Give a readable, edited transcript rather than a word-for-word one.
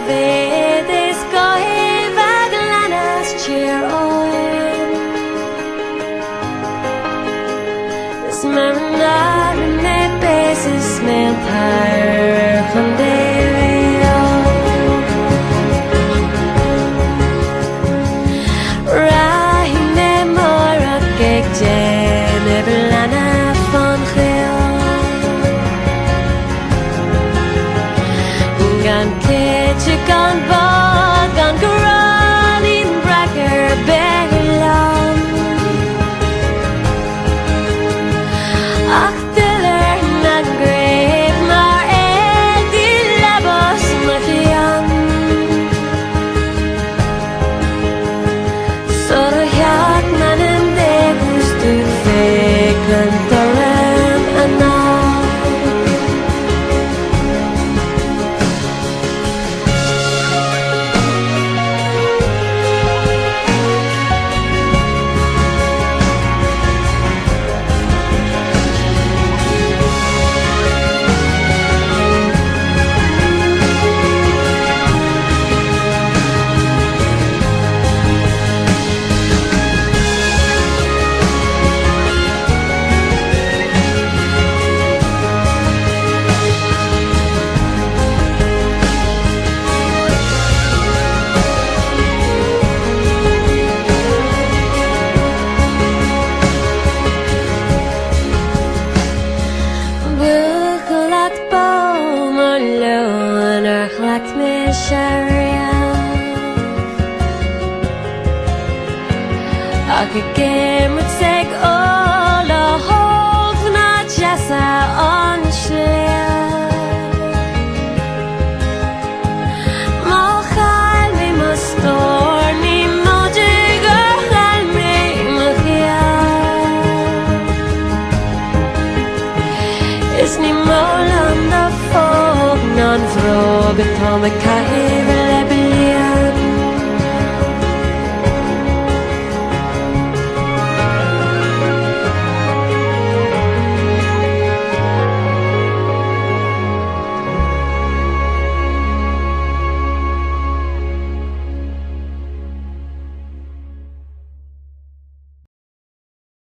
vedes coge vaglanas cheer on. This marinade me basis me tire from Dario. Rahi me mora kek jam evelana von Geo. Gan kitchen gan bad gan garan in bracker begelam. Achteler na greep maar die labos mafiam. Solo jak man en de gustu feken torren anal. Laat me sharia. Ake kem het zeg alle hoog na jessa on shleer. Mochal me mastor ni mojiger hal me machia. Is ni molan da fog non vroeg het om